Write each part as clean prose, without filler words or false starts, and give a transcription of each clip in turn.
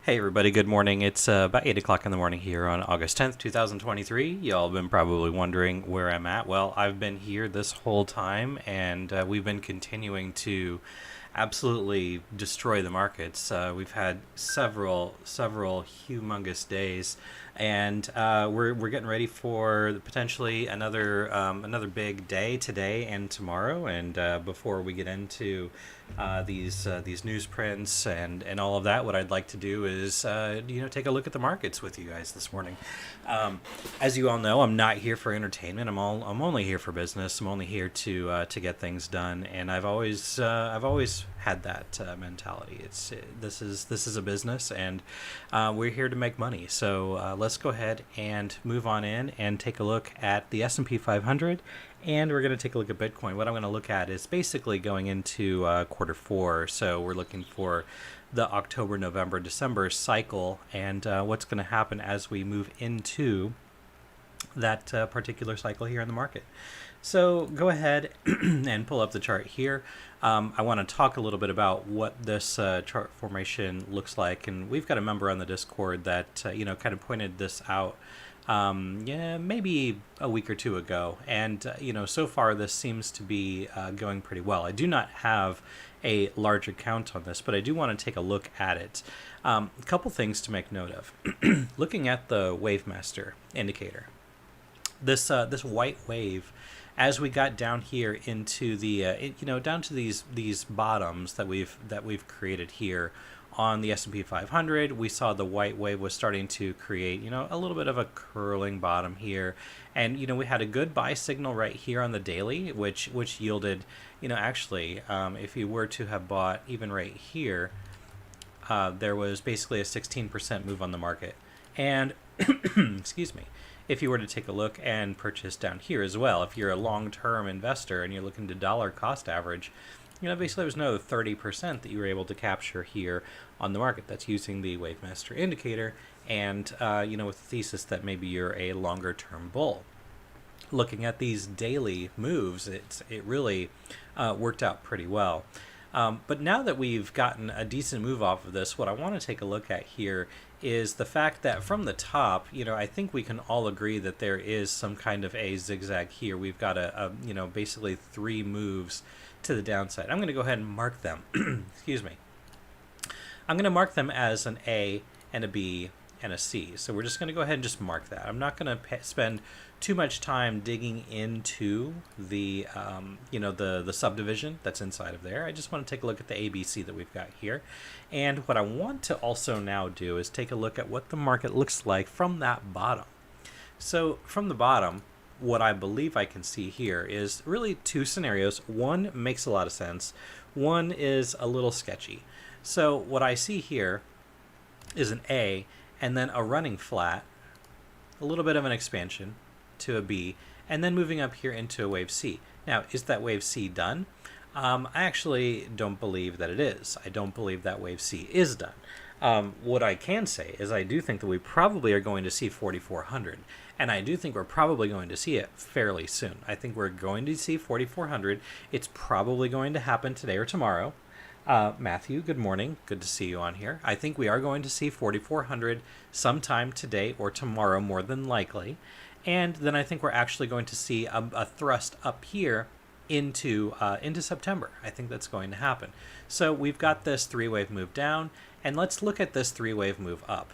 Hey everybody, good morning. It's about 8 o'clock in the morning here on August 10th, 2023. Y'all have been probably wondering where I'm at. Well, I've been here this whole time, and we've been continuing to absolutely destroy the markets. We've had several humongous days, and we're getting ready for potentially another big day today and tomorrow. And before we get into these newsprints and all of that, what I'd like to do is take a look at the markets with you guys this morning. As you all know, I'm not here for entertainment. I'm only here for business. I'm only here to get things done, and I've always had that mentality. This is a business, and we're here to make money. So let's go ahead and move on in and take a look at the S&P 500, and we're going to take a look at Bitcoin. What I'm going to look at is basically going into Q4. So we're looking for the October, November, December cycle, and what's going to happen as we move into that particular cycle here in the market. So go ahead and pull up the chart here. I want to talk a little bit about what this chart formation looks like, and we've got a member on the Discord that kind of pointed this out maybe a week or two ago, and so far this seems to be going pretty well. I do not have a large account on this, but I do want to take a look at it. A couple things to make note of. Looking at the Wavemaster indicator, this white wave, as we got down here into the down to these bottoms that we've created here on the S&P 500, we saw the white wave was starting to create a little bit of a curling bottom here, and we had a good buy signal right here on the daily, which yielded actually if you were to have bought even right here, there was basically a 16% move on the market. And excuse me, if you were to take a look and purchase down here as well, if you're a long-term investor and you're looking to dollar cost average, basically there was another 30% that you were able to capture here on the market. That's using the Wavemaster indicator, and with the thesis that maybe you're a longer-term bull. Looking at these daily moves, it really worked out pretty well. But now that we've gotten a decent move off of this, what I want to take a look at here is the fact that from the top, I think we can all agree that there is some kind of a zigzag here. We've got basically three moves to the downside. I'm going to go ahead and mark them. Excuse me. I'm going to mark them as an A and a B and a C. So we're just going to go ahead and just mark that. I'm not going to spend too much time digging into the the subdivision that's inside of there. I just want to take a look at the ABC that we've got here. And what I want to also now do is take a look at what the market looks like from that bottom. So from the bottom, what I believe I can see here is really two scenarios. One makes a lot of sense. One is a little sketchy. So what I see here is an A, and then a running flat, a little bit of an expansion to a B, and then moving up here into a wave C. Now, is that wave C done? I actually don't believe that it is. I don't believe that wave C is done. What I can say is I do think that we probably are going to see 4,400, and I do think we're probably going to see it fairly soon. I think we're going to see 4,400. It's probably going to happen today or tomorrow. Matthew, good morning. Good to see you on here. I think we are going to see 4,400 sometime today or tomorrow, more than likely. And then I think we're actually going to see a thrust up here into September. I think that's going to happen. So we've got this three-wave move down, and let's look at this three-wave move up.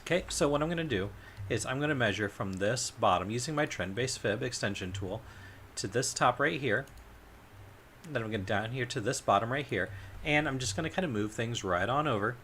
Okay, so what I'm going to do is I'm going to measure from this bottom using my trend-based fib extension tool to this top right here. Then I'm going down here to this bottom right here, and I'm just going to kind of move things right on over,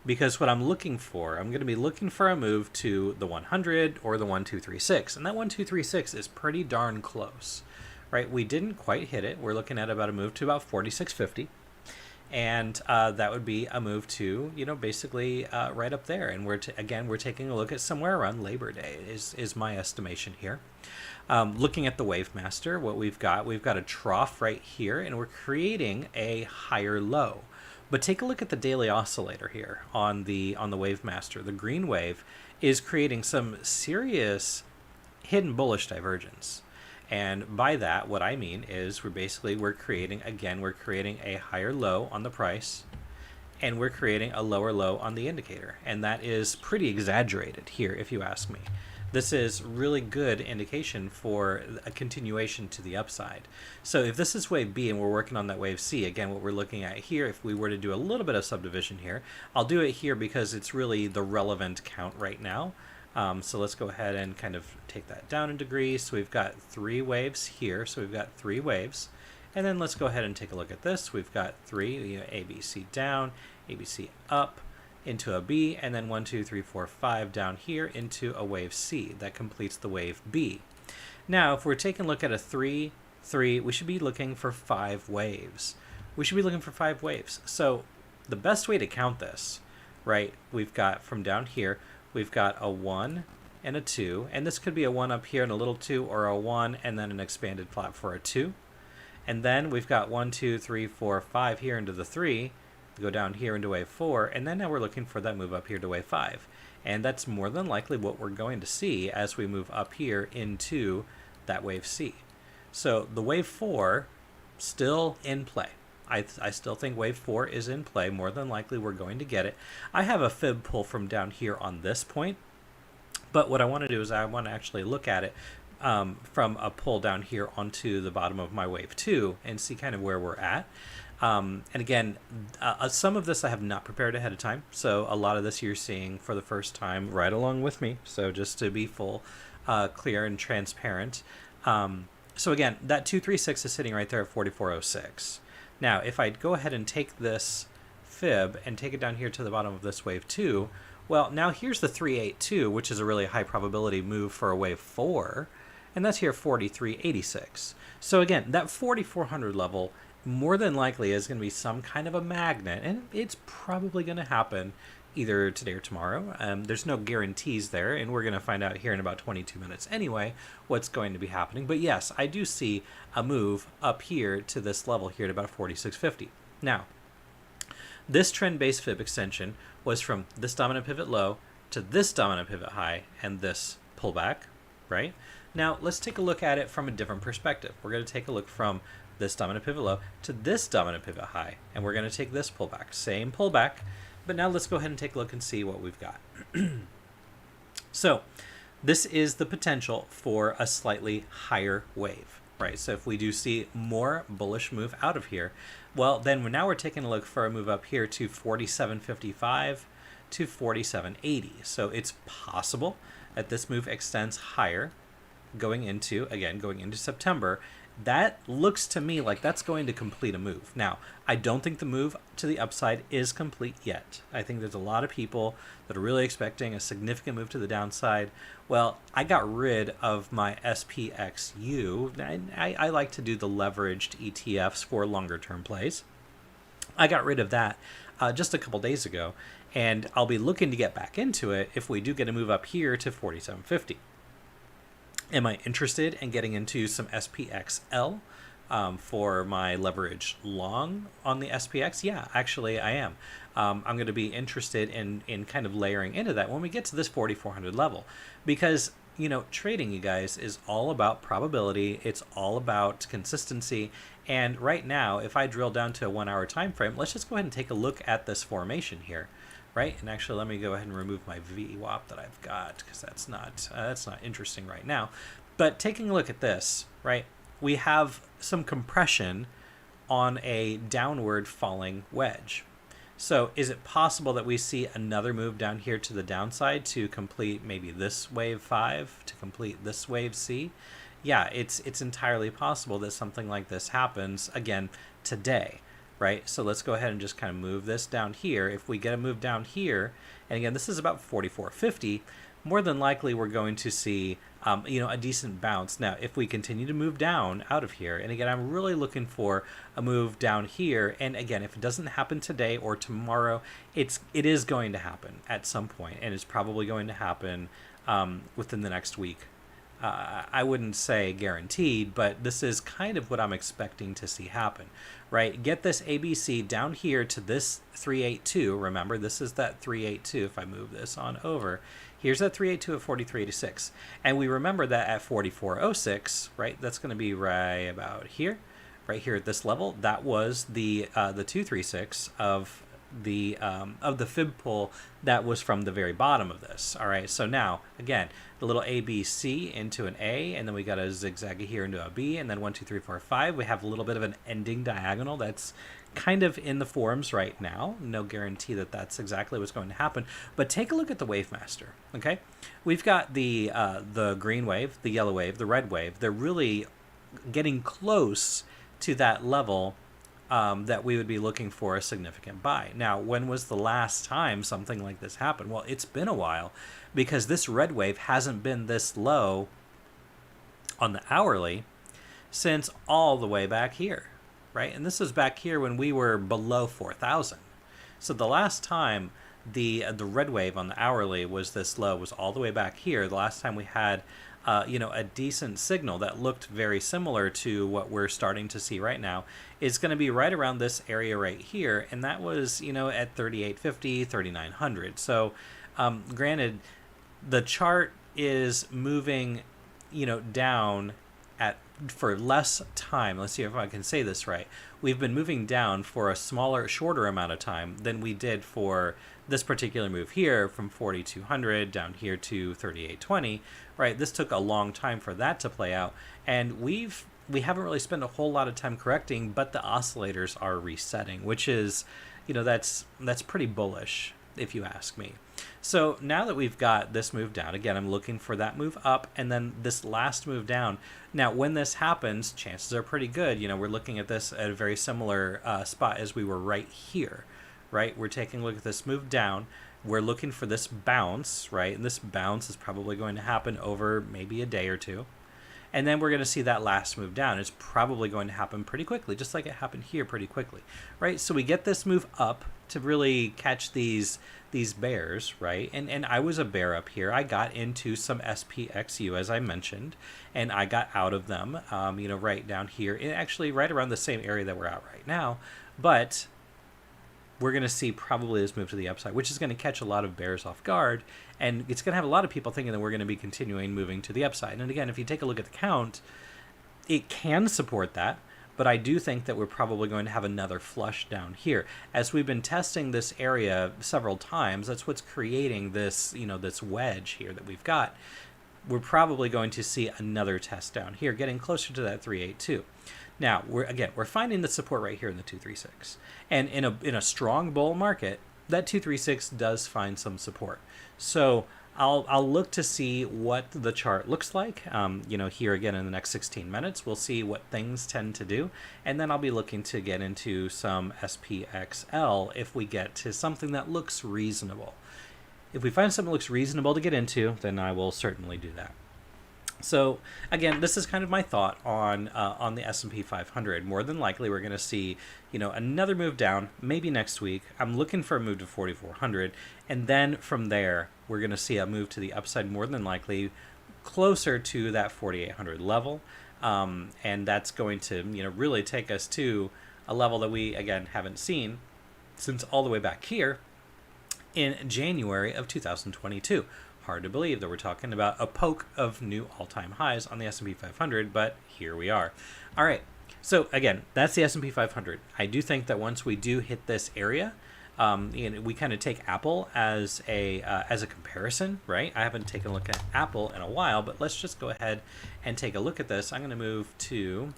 because what I'm looking for, I'm going to be looking for a move to the 100 or the 1236, and that 1236 is pretty darn close, right? We didn't quite hit it. We're looking at about a move to about 4650, and that would be a move to basically right up there. And we're taking a look at somewhere around Labor Day is my estimation here. Looking at the Wavemaster, what we've got a trough right here, and we're creating a higher low. But take a look at the daily oscillator here on the Wavemaster. The green wave is creating some serious hidden bullish divergence. And by that, what I mean is we're creating a higher low on the price, and we're creating a lower low on the indicator. And that is pretty exaggerated here, if you ask me. This is really good indication for a continuation to the upside. So if this is wave B and we're working on that wave C, again, what we're looking at here, if we were to do a little bit of subdivision here, I'll do it here because it's really the relevant count right now. So let's go ahead and kind of take that down in degrees. So we've got 3 waves here. So we've got 3 waves. And then let's go ahead and take a look at this. We've got 3, A, B, C down, A, B, C up, into a B, and then 1, 2, 3, 4, 5 down here into a wave C. That completes the wave B. Now, if we're taking a look at a 3, 3, we should be looking for 5 waves. We should be looking for 5 waves. So the best way to count this, right, we've got from down here, we've got a 1 and a 2, and this could be a 1 up here and a little 2, or a 1 and then an expanded flap for a 2. And then we've got 1, 2, 3, 4, 5 here into the 3, go down here into wave 4, and then now we're looking for that move up here to wave 5. And that's more than likely what we're going to see as we move up here into that wave C. So the wave 4 still in play. I still think wave 4 is in play. More than likely we're going to get it. I have a fib pull from down here on this point, but what I want to do is I want to actually look at it from a pull down here onto the bottom of my wave 2 and see kind of where we're at. And again, some of this I have not prepared ahead of time, so a lot of this you're seeing for the first time right along with me, so just to be full, clear and transparent. So again, that 236 is sitting right there at 4406. Now, if I go ahead and take this fib and take it down here to the bottom of this wave 2, well, now here's the 382, which is a really high probability move for a wave 4, and that's here 4386. So again, that 4400 level more than likely is going to be some kind of a magnet, and it's probably going to happen either today or tomorrow. There's no guarantees there, and we're going to find out here in about 22 minutes anyway what's going to be happening. But yes, I do see a move up here to this level here at about 4650. Now, this trend-based fib extension was from this dominant pivot low to this dominant pivot high and this pullback, right? Now, let's take a look at it from a different perspective. We're going to take a look from this dominant pivot low to this dominant pivot high, and we're going to take this pullback. Same pullback, but now let's go ahead and take a look and see what we've got. So this is the potential for a slightly higher wave, right? So if we do see more bullish move out of here, well, then now we're taking a look for a move up here to 47.55 to 47.80. So it's possible that this move extends higher going into September. That looks to me like that's going to complete a move. Now, I don't think the move to the upside is complete yet. I think there's a lot of people that are really expecting a significant move to the downside. Well, I got rid of my SPXU. I like to do the leveraged ETFs for longer term plays. I got rid of that just a couple days ago, and I'll be looking to get back into it if we do get a move up here to 47.50. Am I interested in getting into some SPXL for my leverage long on the SPX? Yeah, actually I am. I'm going to be interested in kind of layering into that when we get to this 4,400 level, because, you know, trading, you guys, is all about probability. It's all about consistency. And right now, if I drill down to a 1 hour time frame, let's just go ahead and take a look at this formation here. Right, and actually, let me go ahead and remove my VWAP that I've got, because that's not interesting right now. But taking a look at this, right, we have some compression on a downward falling wedge. So is it possible that we see another move down here to the downside to complete maybe this wave 5, to complete this wave C? Yeah, it's entirely possible that something like this happens again today. Right, so let's go ahead and just kind of move this down here. If we get a move down here, and again, this is about 44.50, more than likely we're going to see, a decent bounce. Now, if we continue to move down out of here, and again, I'm really looking for a move down here, and again, if it doesn't happen today or tomorrow, it is going to happen at some point, and it's probably going to happen within the next week. I wouldn't say guaranteed, but this is kind of what I'm expecting to see happen, right? Get this ABC down here to this 382. Remember, this is that 382. If I move this on over, here's that 382 at 43.86. And we remember that at 44.06, right? That's going to be right here at this level. That was the 236 of the fib pull that was from the very bottom of this. All right, so now again, the little ABC into an A, and then we got a zigzag here into a B, and then 1, 2, 3, 4, 5. We have a little bit of an ending diagonal that's kind of in the forums right now. No guarantee that that's exactly what's going to happen, but take a look at the wave master. Okay, we've got the green wave, the yellow wave, the red wave. They're really getting close to that level that we would be looking for a significant buy. Now, when was the last time something like this happened? Well, it's been a while, because this red wave hasn't been this low on the hourly since all the way back here, right? And this was back here when we were below 4,000. So the last time the red wave on the hourly was this low was all the way back here. The last time we had a decent signal that looked very similar to what we're starting to see right now is going to be right around this area right here, and that was at 3850, 3900. So granted, the chart is moving down for less time. Let's see if I can say this right. We've been moving down for a shorter amount of time than we did for this particular move here, from 4,200 down here to 3,820, right? This took a long time for that to play out, and we haven't really spent a whole lot of time correcting, but the oscillators are resetting, which is, that's pretty bullish if you ask me. So now that we've got this move down, again, I'm looking for that move up and then this last move down. Now, when this happens, chances are pretty good. We're looking at this at a very similar spot as we were right here, right? We're taking a look at this move down. We're looking for this bounce, right? And this bounce is probably going to happen over maybe a day or two. And then we're going to see that last move down. It's probably going to happen pretty quickly, just like it happened here pretty quickly, right? So we get this move up to really catch these bears, right? And I was a bear up here. I got into some SPXU, as I mentioned, and I got out of them, right down here, actually right around the same area that we're at right now. But we're going to see probably this move to the upside, which is going to catch a lot of bears off guard, and it's going to have a lot of people thinking that we're going to be continuing moving to the upside. And again, if you take a look at the count, it can support that, but I do think that we're probably going to have another flush down here. As we've been testing this area several times, that's what's creating this, this wedge here that we've got. We're probably going to see another test down here, getting closer to that 382. Now, we're finding the support right here in the 236. And in a strong bull market, that 236 does find some support. So I'll look to see what the chart looks like. Here again in the next 16 minutes, we'll see what things tend to do, and then I'll be looking to get into some SPXL if we get to something that looks reasonable. If we find something that looks reasonable to get into, then I will certainly do that. So again, this is kind of my thought on the S&P 500. More than likely, we're going to see, another move down, maybe next week. I'm looking for a move to 4,400, and then from there, we're going to see a move to the upside, more than likely, closer to that 4,800 level, and that's going to, really take us to a level that we again haven't seen since all the way back here in January of 2022. Hard to believe that we're talking about a poke of new all-time highs on the S&P 500, but here we are. All right, so again, that's the S&P 500. I do think that once we do hit this area, we kind of take Apple as a comparison, right? I haven't taken a look at Apple in a while, but let's just go ahead and take a look at this. I'm going to move to,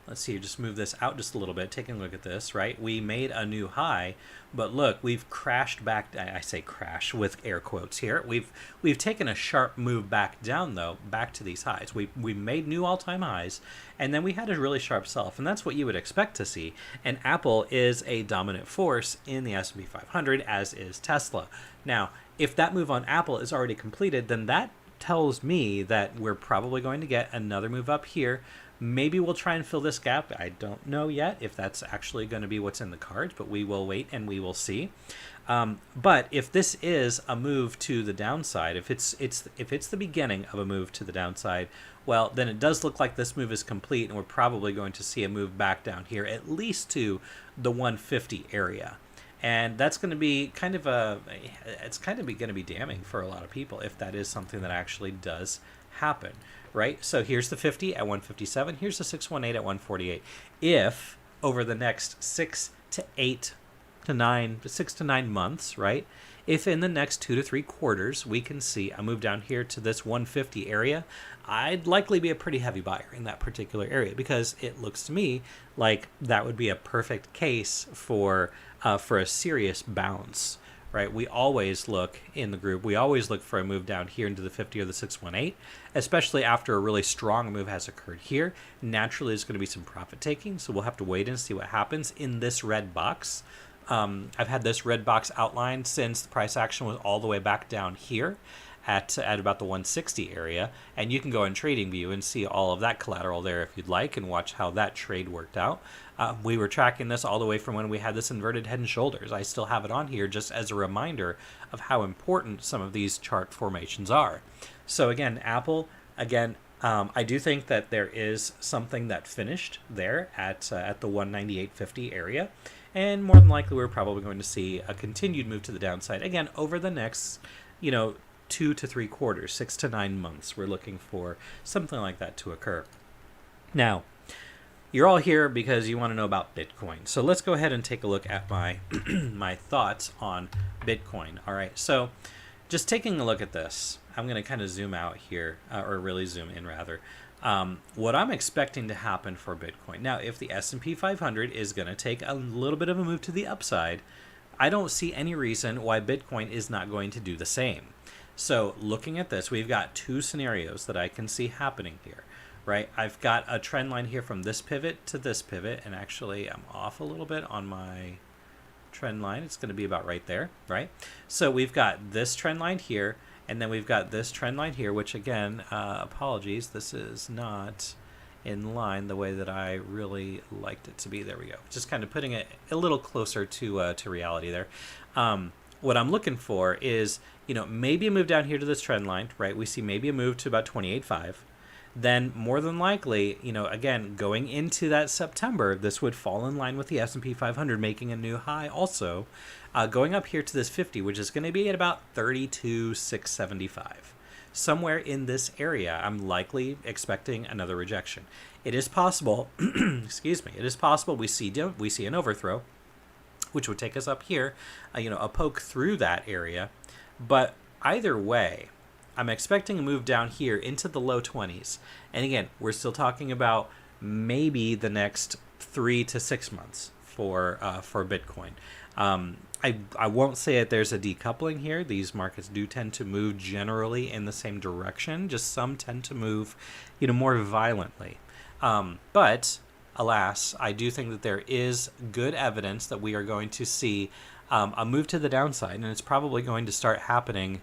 let's see, just move this out just a little bit, taking a look at this, right? We made a new high, but look, we've crashed back. I say crash with air quotes here. We've taken a sharp move back down, though, back to these highs. We made new all-time highs, and then we had a really sharp sell-off, and that's what you would expect to see. And Apple is a dominant force in the S&P 500, as is Tesla. Now, if that move on Apple is already completed, then that tells me that we're probably going to get another move up here. Maybe we'll try and fill this gap. I don't know yet if that's actually going to be what's in the cards, but we will wait and we will see. But if this is a move to the downside, if it's the beginning of a move to the downside, well, then it does look like this move is complete, and we're probably going to see a move back down here, at least to the 150 area. And that's going to be kind of going to be damning for a lot of people if that is something that actually does happen, right? So here's the 50 at 157. Here's the 618 at 148. If over the next 6 to 8 6 to 9 months, right? If in the next 2 to 3 quarters we can see a move down here to this 150 area, I'd likely be a pretty heavy buyer in that particular area, because it looks to me like that would be a perfect case for a serious bounce, right? We always look in the group, we always look for a move down here into the 50 or the 618, especially after a really strong move has occurred here. Naturally, there's going to be some profit taking, so we'll have to wait and see what happens in this red box. I've had this red box outlined since the price action was all the way back down here at about the 160 area, and you can go in TradingView and see all of that collateral there if you'd like, and watch how that trade worked out. We were tracking this all the way from when we had this inverted head and shoulders. I still have it on here just as a reminder of how important some of these chart formations are. So again, Apple, I do think that there is something that finished there at the 198.50 area. And more than likely, we're probably going to see a continued move to the downside. Again, over the next, 2 to 3 quarters, 6 to 9 months, we're looking for something like that to occur. Now, you're all here because you want to know about Bitcoin. So let's go ahead and take a look at my my thoughts on Bitcoin. All right, so just taking a look at this, I'm going to kind of zoom out here, or really zoom in rather. What I'm expecting to happen for Bitcoin. Now, if the S&P 500 is going to take a little bit of a move to the upside, I don't see any reason why Bitcoin is not going to do the same. So looking at this, we've got 2 scenarios that I can see happening here, right? I've got a trend line here from this pivot to this pivot, and actually I'm off a little bit on my trend line. It's going to be about right there, right? So we've got this trend line here, and then we've got this trend line here, which again, apologies, this is not in line the way that I really liked it to be. There we go. Just kind of putting it a little closer to reality there. What I'm looking for is, maybe a move down here to this trend line, right? We see maybe a move to about 28.5. Then more than likely, again, going into that September, this would fall in line with the S&P 500 making a new high also, going up here to this 50, which is going to be at about 32,675. Somewhere in this area, I'm likely expecting another rejection. It is possible, excuse me, it is possible we see an overthrow, which would take us up here, a poke through that area. But either way, I'm expecting a move down here into the low 20s. And again, we're still talking about maybe the next 3 to 6 months for Bitcoin. I won't say that there's a decoupling here. These markets do tend to move generally in the same direction. Just some tend to move, more violently. But alas, I do think that there is good evidence that we are going to see a move to the downside, and it's probably going to start happening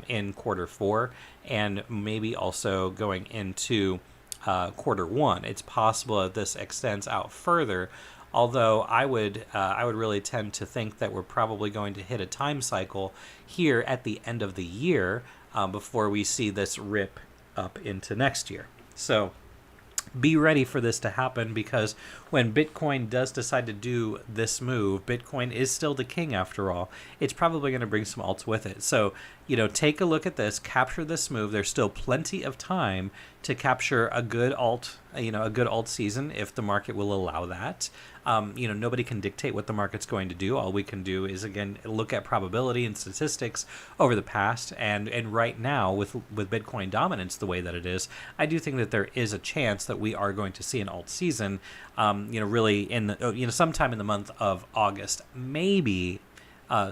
in Q4 and maybe also going into Q1. It's possible that this extends out further, although I would really tend to think that we're probably going to hit a time cycle here at the end of the year before we see this rip up into next year. So be ready for this to happen, because when Bitcoin does decide to do this move, Bitcoin is still the king after all. It's probably going to bring some alts with it. So, take a look at this, capture this move. There's still plenty of time to capture a good alt, a good alt season if the market will allow that. Nobody can dictate what the market's going to do. All we can do is, again, look at probability and statistics over the past. And right now, with Bitcoin dominance the way that it is, I do think that there is a chance that we are going to see an alt season, really in the, sometime in the month of August, maybe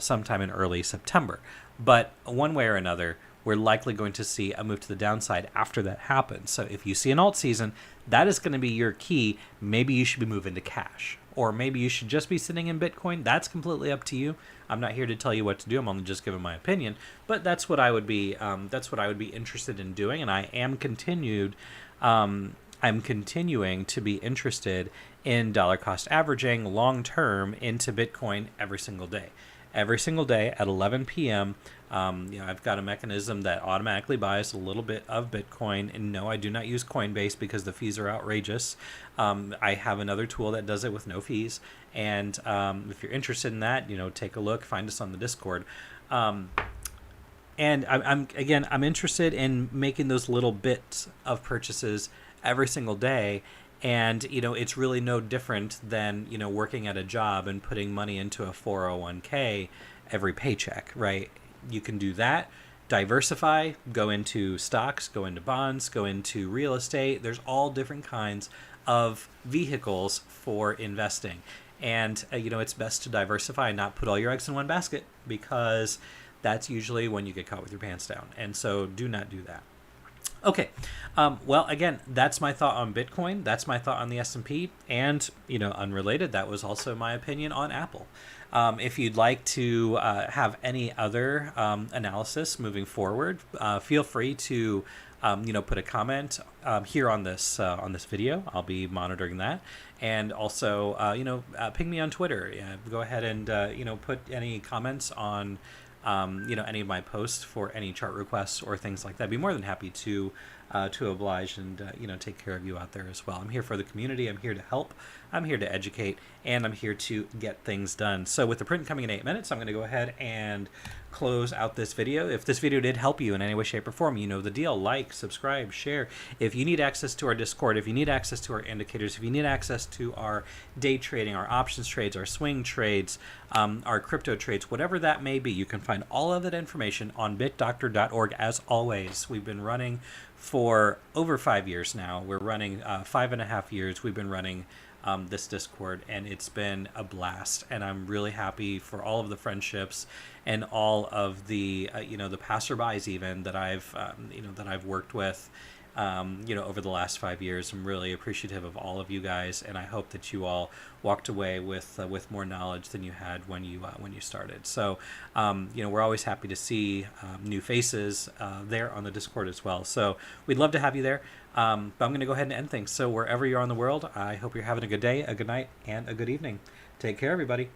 sometime in early September. But one way or another, we're likely going to see a move to the downside after that happens. So if you see an alt season, that is going to be your key. Maybe you should be moving to cash, or maybe you should just be sitting in Bitcoin. That's completely up to you. I'm not here to tell you what to do. I'm only just giving my opinion. But that's what I would be. That's what I would be interested in doing, and I am continued. I'm continuing to be interested in dollar cost averaging long term into Bitcoin every single day. Every single day at 11 p.m. I've got a mechanism that automatically buys a little bit of Bitcoin. And no, I do not use Coinbase because the fees are outrageous. I have another tool that does it with no fees. And if you're interested in that, take a look, find us on the Discord. And I'm interested in making those little bits of purchases every single day. And, it's really no different than, working at a job and putting money into a 401k every paycheck, right? You can do that, diversify, go into stocks, go into bonds, go into real estate. There's all different kinds of vehicles for investing. And, it's best to diversify and not put all your eggs in one basket, because that's usually when you get caught with your pants down. And so do not do that. Okay. Well, again, that's my thought on Bitcoin. That's my thought on the S&P. And, unrelated, that was also my opinion on Apple. If you'd like to have any other analysis moving forward, feel free to put a comment here on this video. I'll be monitoring that. And also, ping me on Twitter. Go ahead and put any comments on any of my posts for any chart requests or things like that. I'd be more than happy to oblige and take care of you out there as well. I'm here for the community. I'm here to help. I'm here to educate, and I'm here to get things done. So with the print coming in 8 minutes, I'm going to go ahead and close out this video. If this video did help you in any way, shape, or form, you know the deal. Like, subscribe, share. If you need access to our Discord, if you need access to our indicators, if you need access to our day trading, our options trades, our swing trades, our crypto trades, whatever that may be, you can find all of that information on BitDoctor.org. As always, we've been running for over 5 years now. We're running 5.5 years. We've been running this Discord, and it's been a blast. And I'm really happy for all of the friendships and all of the the passerbys even that I've worked with over the last 5 years. I'm really appreciative of all of you guys, and I hope that you all walked away with more knowledge than you had when you started. So we're always happy to see new faces there on the Discord as well. So we'd love to have you there. But I'm going to go ahead and end things. So wherever you're in the world, I hope you're having a good day, a good night, and a good evening. Take care, everybody.